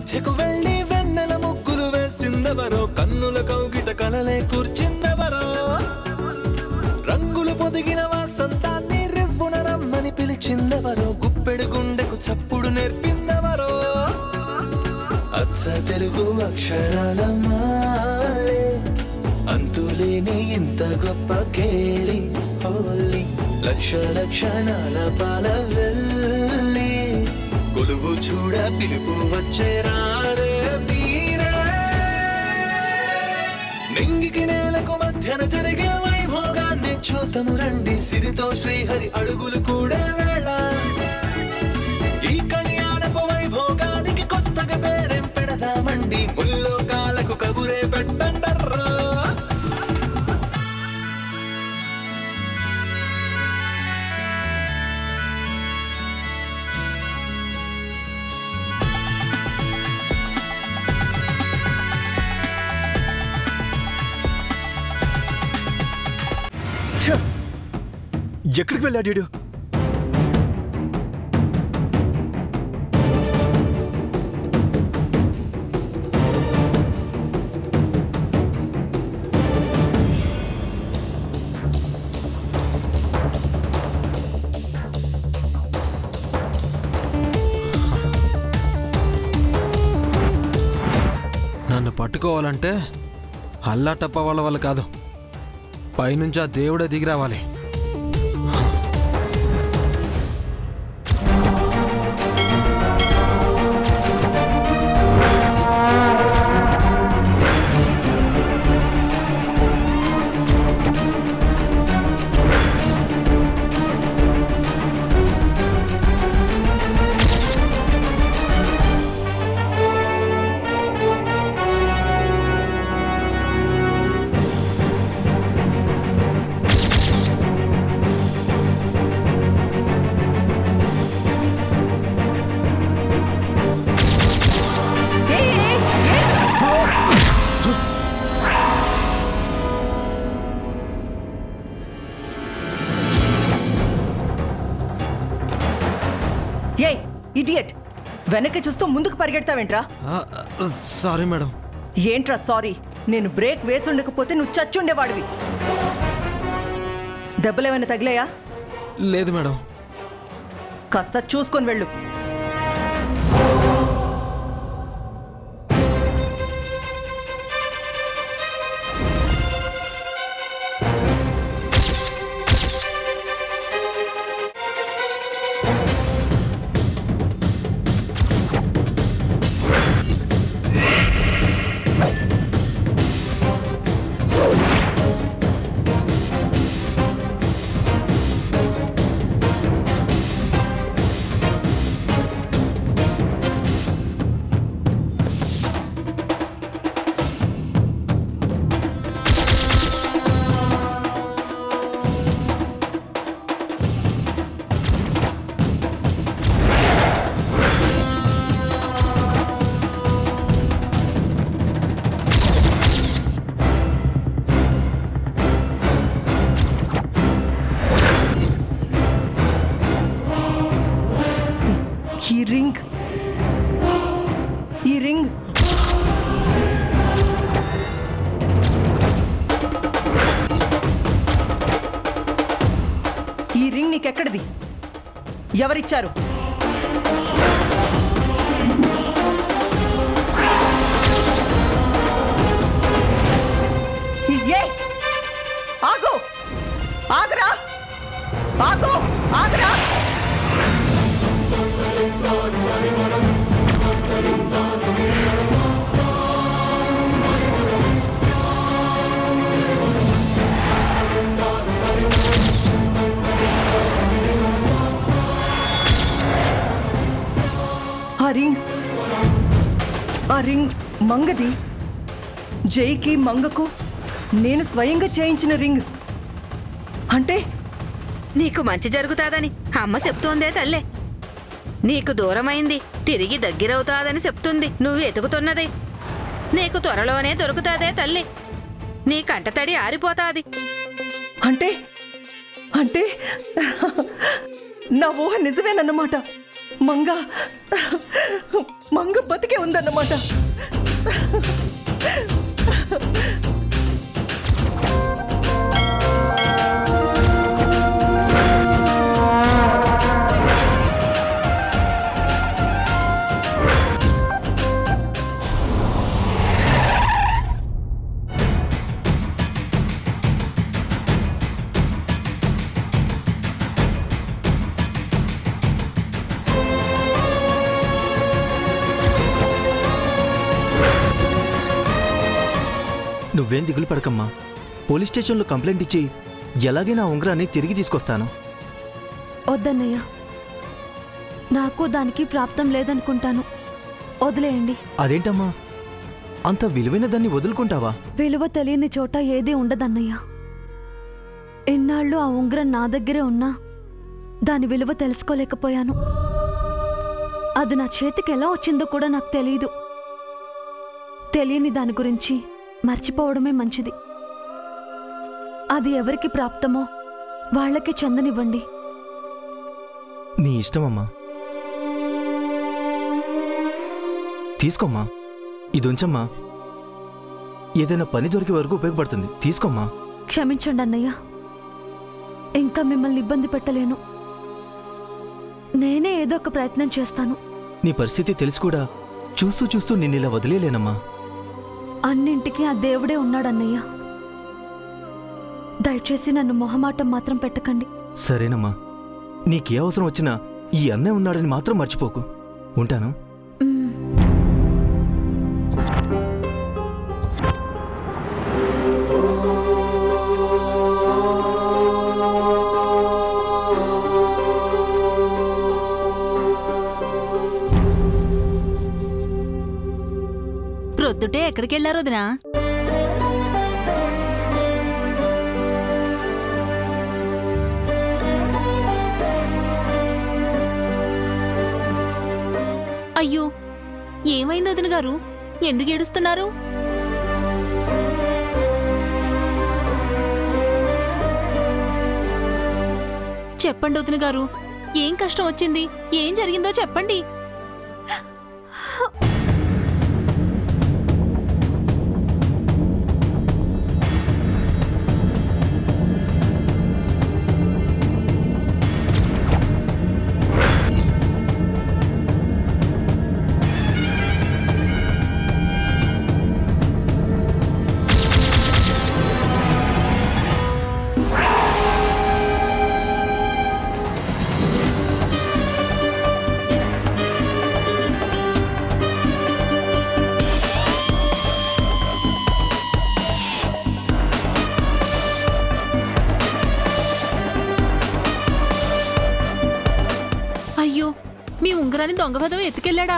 మధ్యకు వెళ్ళి వెన్నెల ముగ్గులు వేసిందెవరో కన్నుల కౌగిట కలలే కూర్చిందెవరో రంగులు పొదిగిన వసంతాన్ని రివ్వున రమ్మని పిలిచిందెవరో గుప్పెడు గుండెకు చప్పుడు నేర్పిందెవరో అచ్చ తెలుగు అక్షరాల మాలే అంతులేని ఇంత గొప్ప కేళి హోలీ లక్ష లక్షణాల పాల వెళ్ళి కొలువు చూడ పిలుపు వచ్చే రారే మీరే నింగికి నేలకు మధ్యన జరిగే వైభోగాన్ని చూతము రండి సిరితో శ్రీహరి అడుగులు కూడా వేళ ఈ కళ్యాణపు వైభోగానికి కొత్తగా పేరేం పెడదామండి ముల్లోకాలకు కబురే పెట్టండర్రా ఎక్కడికి వెళ్ళాడు? నన్ను పట్టుకోవాలంటే అల్లాటప్ప వాళ్ళ వల్ల కాదు, పైనుంచి ఆ దేవుడే దిగి రావాలి. ఇడియట్, వెనక్కి చూస్తూ ముందుకు పరిగెడతావేంట్రా? Sorry madam. ఏంట్రా సారీ? నేను బ్రేక్ వేసి ఉండకపోతే నువ్వు చచ్చుండేవాడివి. దెబ్బలేమైనా తగిలాయా? లేదు మేడం. కాస్త చూసుకొని వెళ్ళు. ఈ రింగ్ నీకెక్కడిది? ఎవరిచ్చారు? ఆగు! ఆగరా! ఆగు! ఆగరా! ఆ రింగ్ మంగది. జైకి మంగకు నేను స్వయంగా చేయించిన రింగ్. అంటే నీకు మంచి జరుగుతాదని అమ్మ చెప్తోందే తల్లే. నీకు దూరమైంది తిరిగి దగ్గరవుతాదని చెప్తుంది నువ్వు ఎతుకుతున్నది. నీకు త్వరలోనే దొరుకుతాదే తల్లి. నీ కంటతడి ఆరిపోతాది. అంటే అంటే నా ఊహ నిజమేనన్నమాట. మంగ బతికే ఉందన్నమాట. నువ్వేం దిగులు పడకమ్మా. పోలీస్ స్టేషన్లో కంప్లైంట్ ఇచ్చి ఎలాగైనా ఉంగరాన్ని తిరిగి తీసుకొస్తాను. వద్దన్నయ్య, నాకు దానికి ప్రాప్తం లేదనుకుంటాను. వదిలేయండి. అదేంటమ్మా, అంత విలువైన దాన్ని వదులుకుంటావా? విలువ తెలియని చోట ఏదీ ఉండదన్నయ్య. ఎన్నాళ్ళు ఆ ఉంగరం నా దగ్గరే ఉన్నా దాని విలువ తెలుసుకోలేకపోయాను. అది నా చేతికి ఎలా వచ్చిందో కూడా నాకు తెలియదు. తెలియని దాని గురించి మర్చిపోవడమే మంచిది. అది ఎవరికి ప్రాప్తమో వాళ్ళకి చెందనివ్వండి. నీ ఇష్టమమ్మా. తీసుకోమ్మా, ఇది ఉంచమ్మా. ఏదైనా పని దొరికే వరకు ఉపయోగపడుతుంది. తీసుకోమ్మా. క్షమించండి అన్నయ్య, ఇంకా మిమ్మల్ని ఇబ్బంది పెట్టలేను. నేనే ఏదో ఒక ప్రయత్నం చేస్తాను. నీ పరిస్థితి తెలిసి కూడా చూస్తూ చూస్తూ నిన్నిలా వదిలేలేనమ్మా. అన్నింటికీ ఆ దేవుడే ఉన్నాడన్నయ్య. దయచేసి నన్ను మొహమాటం మాత్రం పెట్టకండి. సరేనమ్మా, నీకే అవసరం వచ్చినా ఈ అన్నయ్య ఉన్నాడని మాత్రం మర్చిపోకు. ఉంటాను. ప్రొద్దుటే ఎక్కడికెళ్లారు వదినా? అయ్యో, ఏమైంది వదిన గారు? ఎందుకు ఏడుస్తున్నారు? చెప్పండి వదిన గారు, ఏం కష్టం వచ్చింది? ఏం జరిగిందో చెప్పండి. మీ ఉంగరాన్ని దొంగవదవ ఎత్తుకెళ్ళాడా?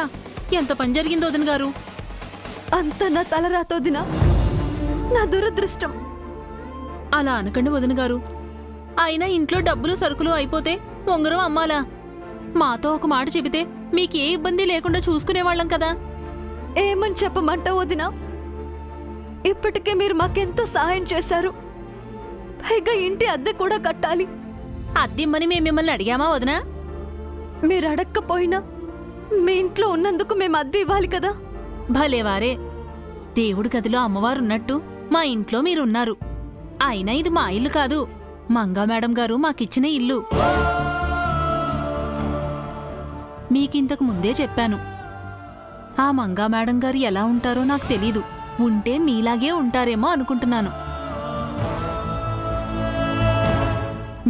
ఎంత పని జరిగిందో వదిన గారు? అంత నా తలరాతోదినా, నా దురదృష్టం. అలా అనకండి వదిన గారు. అయినా ఇంట్లో డబ్బులు సరుకులు అయిపోతే ఉంగరం అమ్మాలా? మాతో ఒక మాట చెబితే మీకే ఇబ్బంది లేకుండా చూసుకునేవాళ్ళం కదా. ఏమని చెప్పమంటావు వదినా? ఇప్పటికే మీరు మాకెంతో సహాయం చేశారు. పైగా ఇంటి అద్దె కూడా కట్టాలి. అద్దెమ్మని మేము మిమ్మల్ని అడిగామా వదినా? మీరు అడక్కపోయినా మీ ఇంట్లో ఉన్నందుకు మేము అద్దె ఇవ్వాలి కదా. భలేవారే, దేవుడి గదిలో అమ్మవారున్నట్టు మా ఇంట్లో మీరున్నారు. అయినా ఇది మా ఇల్లు కాదు, మంగా మేడం గారు మాకిచ్చిన ఇల్లు. మీకింతకు ముందే చెప్పాను. ఆ మంగా మేడం గారు ఎలా ఉంటారో నాకు తెలీదు. ఉంటే మీలాగే ఉంటారేమో అనుకుంటున్నాను.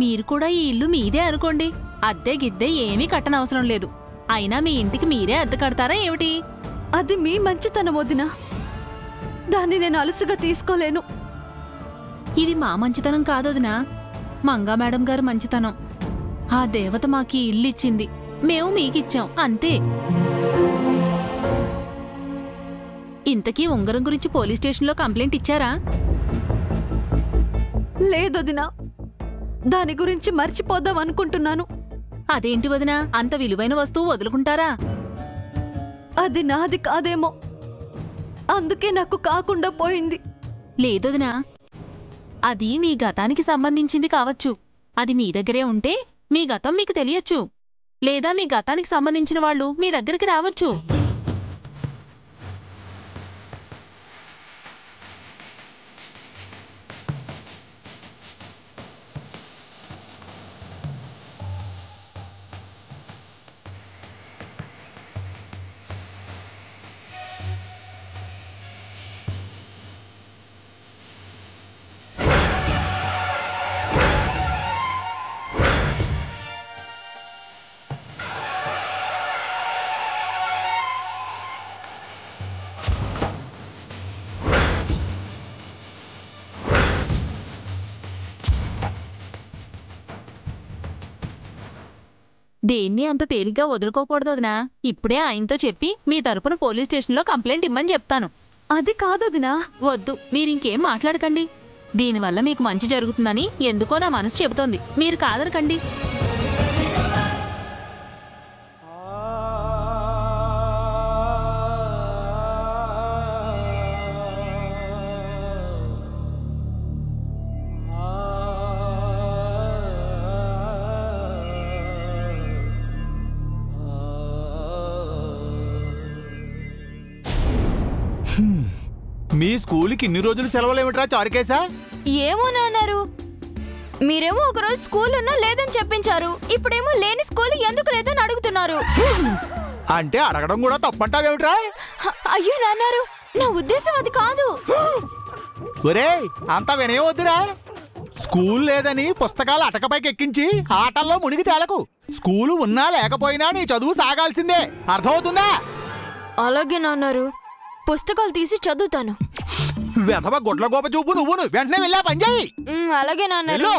మీరు కూడా ఈ ఇల్లు మీదే అనుకోండి. అద్దె గిద్దె ఏమీ కట్టనవసరం లేదు. అయినా మీ ఇంటికి మీరే అద్దె కడతారా ఏమిటి? అది మీ మంచితనం వదినా, దాన్ని నేను అలుసుగా తీసుకోలేను. ఇది మా మంచితనం కాదొదినా, మంగా మేడం గారు మంచితనం. ఆ దేవత మాకీ ఇల్లు ఇచ్చింది, మేము మీకిచ్చాం అంతే. ఇంతకీ ఉంగరం గురించి పోలీస్ స్టేషన్లో కంప్లైంట్ ఇచ్చారా? లేదొదినా, దాని గురించి మర్చిపోదాం అనుకుంటున్నాను. అదేంటి వదినా, అంత విలువైన వస్తువు వదులుకుంటారా? అది నాది కాదేమో, అందుకే నాకు కాకుండా పోయింది. లేదొదినా, అది మీ గతానికి సంబంధించింది కావచ్చు. అది మీ దగ్గరే ఉంటే మీ గతం మీకు తెలియచ్చు. లేదా మీ గతానికి సంబంధించిన వాళ్ళు మీ దగ్గరికి రావచ్చు. దేన్ని అంత తేలిగ్గా వదులుకోకూడదు వదినా. ఇప్పుడే ఆయనతో చెప్పి మీ తరపున పోలీస్ స్టేషన్లో కంప్లైంట్ ఇమ్మని చెప్తాను. అది కాదు వదినా. వద్దు, మీరింకేం మాట్లాడకండి. దీనివల్ల మీకు మంచి జరుగుతుందని ఎందుకో నా మనసు చెబుతోంది. మీరు కాదనకండి. మీ స్కూల్కి ఇన్ని రోజులు సెలవులు ఏమిట్రా చారుకేశా? ఏమో నాన్నారు. మీరేమో ఒకరోజు స్కూల్ ఉన్నా లేదని చెప్పించారు. ఇప్పుడేమో లేని స్కూల్ ఎందుకు లేదని అడుగుతున్నారు. అంటే అడగడం కూడా తప్పంటావేమిట్రా? అయ్యో నాన్నారు, నా ఉద్దేశం అది కాదు. ఒరేయ్, అంతా వినయవద్దురా. స్కూల్ లేదని పుస్తకాలు అటకపైకి ఎక్కించి ఆటల్లో మునిగి తేలకు. స్కూలు ఉన్నా లేకపోయినా నీ చదువు సాగాల్సిందే, అర్థమవుతుందా? అలాగే నాన్నారు, పుస్తకాలు తీసి చదువుతాను. వెధవ గొడ్ల గోప చూపు నువ్వును. వెంటనే వెళ్ళా పని చేయి. అలాగే నాన్నారు.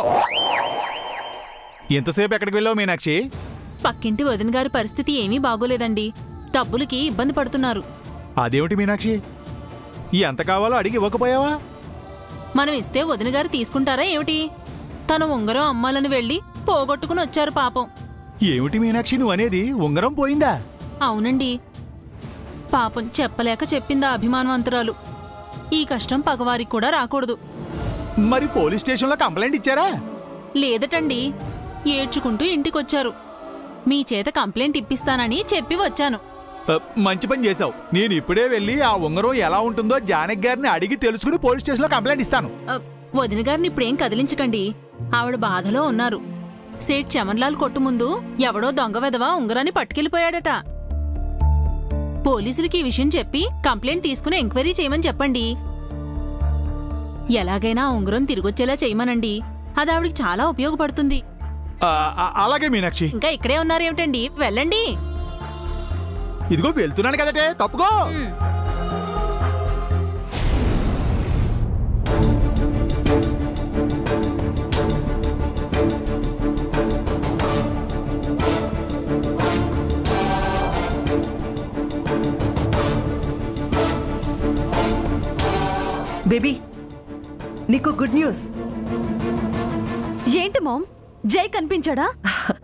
ఎంతసేపు ఎక్కడికి వెళ్ళావు మీనాక్షి? పక్కింటి వదిన గారి పరిస్థితి ఏమీ బాగోలేదండి. డబ్బులకి ఇబ్బంది పడుతున్నారు. అదేమిటి మీనాక్షి, ఎంత కావాలో అడిగి ఇవ్వకపోయావా? మనం ఇస్తే వదిన గారు తీసుకుంటారా ఏమిటి? తను ఉంగరం అమ్మాలని వెళ్ళి పోగొట్టుకుని వచ్చారు పాపం. ఏమిటి మీనాక్షి నువ్వు అనేది? ఉంగరం పోయిందా? అవునండి, పాపం చెప్పలేక చెప్పిందా అభిమానవంతురాలు. ఈ కష్టం పగవారికి కూడా రాకూడదు. మరి పోలీస్ స్టేషన్లో కంప్లైంట్ ఇచ్చారా? లేదటండి, ఏడ్చుకుంటూ ఇంటికొచ్చారు. మీ చేత కంప్లైంట్ ఇప్పిస్తానని చెప్పి వచ్చాను. మంచి పని చేశావు. నేను ఇప్పుడే వెళ్ళి ఆ ఉంగరం ఎలా ఉంటుందో జానకి గారిని అడిగి తెలుసుకుని పోలీస్ స్టేషన్లో కంప్లైంట్ ఇస్తాను. వదిన గారిని ఇప్పుడేం కదిలించకండి. ఆవిడ బాధలో ఉన్నారు. సేట్ చమన్లాల్ కొట్టు ముందు ఎవడో దొంగ వెధవ ఉంగరాన్ని పట్టుకెళ్ళిపోయాడట. పోలీసులకి ఈ విషయం చెప్పి కంప్లైంట్ తీసుకుని ఎంక్వైరీ చేయమని చెప్పండి. ఎలాగైనా ఉంగరం తిరిగొచ్చేలా చేయమనండి. అది ఆవిడికి చాలా ఉపయోగపడుతుంది. అలాగే మీనాక్షి. ఇంకా ఇక్కడే ఉన్నారేమిటండి, వెళ్ళండి. ఇదిగో వెళ్తున్నాను కదటే, తప్పుకో. బేబీ, నీకు గుడ్ న్యూస్. ఏంటి మామ్, జై కనిపించాడా?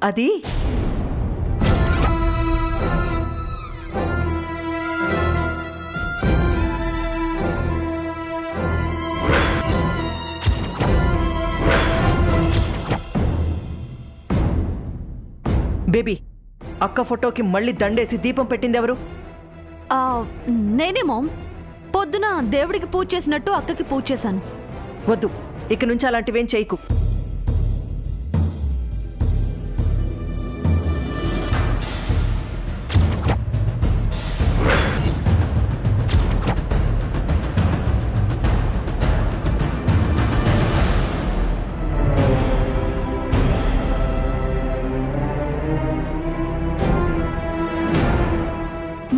అది బేబీ, అక్క ఫోటోకి మళ్ళీ దండేసి దీపం పెట్టింది ఎవరు? నేనే మామ్. పొద్దున దేవుడికి పూజ చేసినట్టు అక్కకి పూజ చేశాను. వద్దు, ఇక నుంచి అలాంటివేం చేయకు.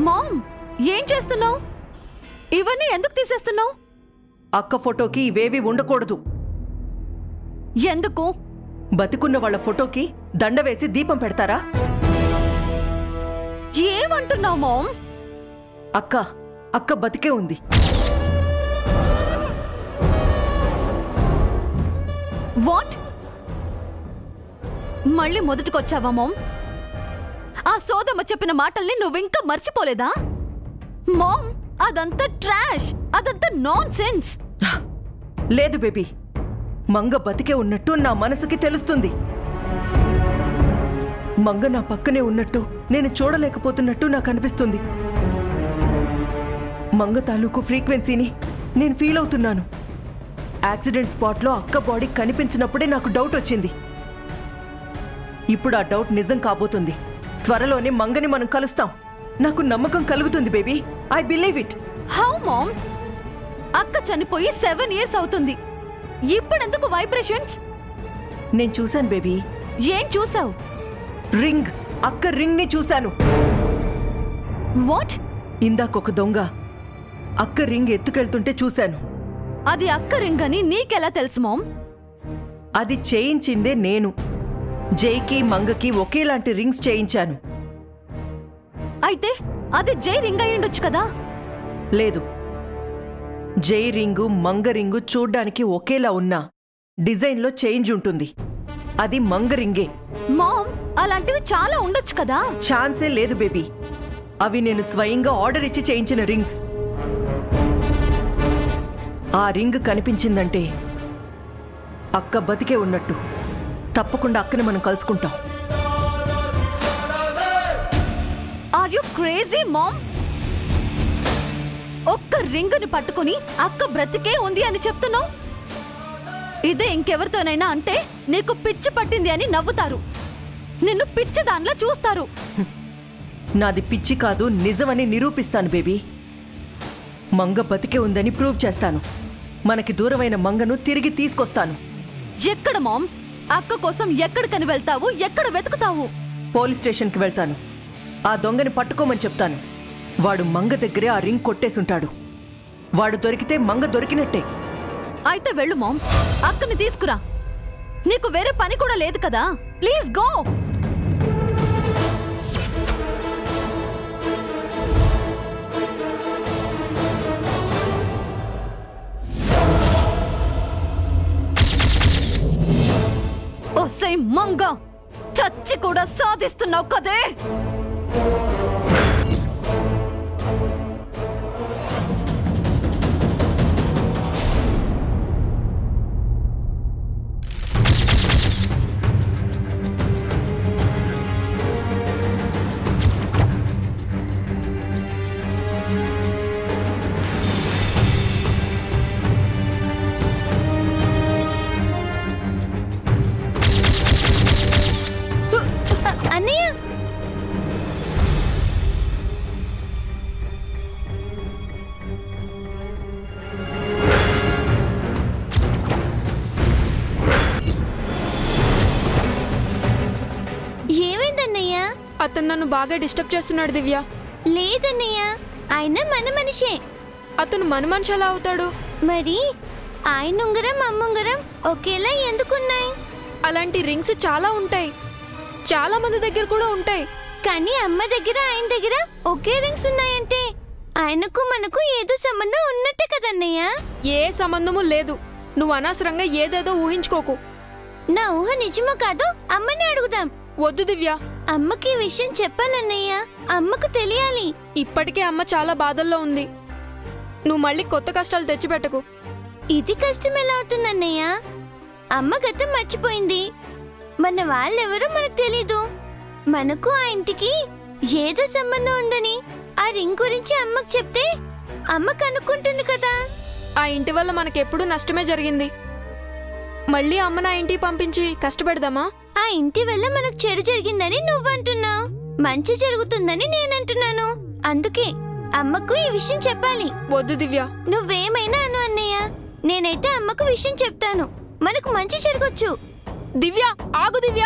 మామ్, ఏం చేస్తున్నావు? ఇవన్నీ ఎందుకు తీసేస్తున్నావు? అక్క ఫోటోకి ఇవేవి ఉండకూడదు. ఎందుకు? బతికున్న వాళ్ళ ఫోటోకి దండ వేసి దీపం పెడతారా? ఏమంటున్నావు మామ్? అక్క బతికే ఉంది. వాట్? మళ్ళీ మొదటికొచ్చావా మామ్? ఆ సోదమ్మ చెప్పిన మాటల్ని నువ్వింకా మర్చిపోలేదా? మామ్, అదంతా ట్రాష్, అదంతా నాన్ సెన్స్. లేదు బేబీ, మంగ బతికే ఉన్నట్టు నా మనసుకి తెలుస్తుంది. మంగ నా పక్కనే ఉన్నట్టు నేను చూడలేకపోతున్నట్టు నాకు అనిపిస్తుంది. మంగ తాలూకు ఫ్రీక్వెన్సీని నేను ఫీల్ అవుతున్నాను. యాక్సిడెంట్ స్పాట్లో అక్క బాడీ కనిపించినప్పుడే నాకు డౌట్ వచ్చింది. ఇప్పుడు ఆ డౌట్ నిజం కాబోతుంది. త్వరలోనే మంగని మనం కలుస్తాం. నాకు నమ్మకం కలుగుతుంది baby. I believe it. How mom? అక్క చనిపోయి 7 years అవుతుంది. ఇప్పుడెందుకు వైబ్రేషన్స్? నేను చూశాను బేబీ. ఏం చూసావు? రింగ్. అక్క రింగ్ ని చూశాను. వాట్? ఇందాకొక దొంగ అక్క రింగ్ ఎత్తుకెళ్తుంటే చూశాను. అది అక్క రింగ్ అని నీకెలా తెలుసు మామ్? అది చేయించిందే నేను. జైకి మంగకి ఒకేలాంటి రింగ్స్ చేయించాను. అయితే అది జై రింగ్ అయి ఉండొచ్చు కదా? లేదు, జై రింగు మంగ రింగు చూడ్డానికి ఒకేలా ఉన్నా డిజైన్లో చేంజ్ ఉంటుంది. అది మంగ రింగే. మామ్, అలాంటివి చాలా ఉండొచ్చు కదా? ఛాన్సే లేదు బేబీ. అవి నేను స్వయంగా ఆర్డర్ ఇచ్చి చేయించిన రింగ్స్. ఆ రింగ్ కనిపించిందంటే అక్క బతికే ఉన్నట్టు. తప్పకుండా అక్కని మనం కలుసుకుంటాం. Are you crazy mom? ఒక్క రింగుని పట్టుకుని అక్క బ్రతికే ఉంది అని చెప్తున్నావు? ఇదే ఇంకెవరితోనైనా అంటే నీకు పిచ్చి పట్టింది అని నవ్వుతారు, నిన్ను పిచ్చి దానిలా చూస్తారు. నాది పిచ్చి కాదు, నిజమని నిరూపిస్తాను బేబీ. మంగ బతికే ఉందని ప్రూవ్ చేస్తాను. మనకి దూరమైన మంగను తిరిగి తీసుకొస్తాను. ఎక్కడ మామ్? అక్క కోసం ఎక్కడికని వెళ్తావు? ఎక్కడ వెతుకుతావు? పోలీస్ స్టేషన్కి వెళ్తాను. ఆ దొంగని పట్టుకోమని చెప్తాను. వాడు మంగ దగ్గరే ఆ రింగ్ కొట్టేసుంటాడు. వాడు దొరికితే మంగ దొరికినట్టే. అయితే వెళ్ళు మామ్, అక్కని తీసుకురా. నీకు వేరే పని కూడా లేదు కదా? Please go. ఓసై మంగ, చచ్చి కూడా సాధిస్తున్నావు కదే. అన్నయ్య, ఏమైందన్నయ్య? అతను నన్ను బాగా డిస్టర్బ్ చేస్తున్నాడు దివ్య. లేదన్నయ్య, ఆయన మన మనిషే. అతను మన మనిషి ఎలా అవుతాడు? మరి ఆయన ఉంగరం అమ్ముంగరం ఒకేలా ఎందుకున్నాయి? అలాంటి రింగ్స్ చాలా ఉంటాయి, చాలా మంది దగ్గర కూడా ఉంటాయి. కానీ అమ్మ దగ్గర ఆయన దగ్గర ఒకే రింగ్స్ ఉన్నాయంటే ఆయనకు మనకు ఏదో సంబంధం ఉన్నట్టే కదన్నయ్య. ఏ సంబంధము లేదు. నువ్వు అనవసరంగా ఏదేదో ఊహించుకోకు. నా ఊహ నిజమో కాదో అమ్మని అడుగుదాం. వద్దు దివ్య, అమ్మకి ఈ విషయం చెప్పాలన్నయ్య. అమ్మకు తెలియాలి. ఇప్పటికే అమ్మ చాలా బాధల్లో ఉంది. నువ్వు మళ్ళీ కొత్త కష్టాలు తెచ్చిపెట్టకు. ఇది కష్టం ఎలా అవుతుందన్నయ్య? అమ్మ గతం మర్చిపోయింది. మన వాళ్ళెవరో మనకు తెలీదు. మనకు ఆ ఇంటికి ఏదో సంబంధం ఉందని ఆ రింగ్ గురించి అమ్మకు చెప్తే అమ్మ కనుక్కుంటుంది కదా. ఆ ఇంటి వల్ల మనకెప్పుడు నష్టమే జరిగింది. మళ్ళీ అమ్మను ఆ ఇంటికి పంపించి కష్టపెడదామా? ఆ ఇంటి వల్ల మనకు చెడు జరిగిందని నువ్వంటున్నావు, మంచి జరుగుతుందని నేనంటున్నాను. అందుకే అమ్మకు ఈ విషయం చెప్పాలి. వద్దు దివ్య, నువ్వేమైనా అను అన్నయ్య, నేనైతే అమ్మకు విషయం చెప్తాను. మనకు మంచి జరగొచ్చు. దివ్య ఆగు. దివ్య,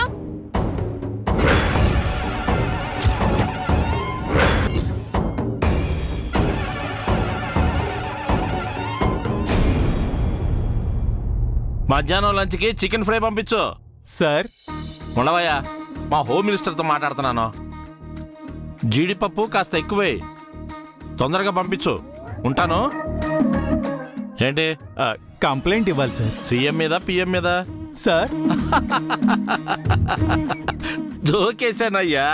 మధ్యాహ్నం లంచ్కి చికెన్ ఫ్రై పంపించు. సార్. ఉండవయ్యా, మా హోమ్ మినిస్టర్తో మాట్లాడుతున్నాను. జీడిపప్పు కాస్త ఎక్కువే, తొందరగా పంపించు. ఉంటాను. ఏంటి? కంప్లైంట్ ఇవ్వాలి సార్. సీఎం మీద పిఎం మీద? సార్ జోకేశానయ్యా.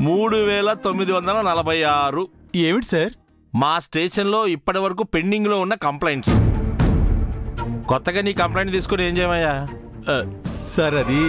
3946. ఏమిటి సార్? మా స్టేషన్లో ఇప్పటి వరకు పెండింగ్లో ఉన్న కంప్లైంట్స్. కొత్తగా నీ కంప్లైంట్ తీసుకుని ఏం చేయమయ్యా? సార్ అది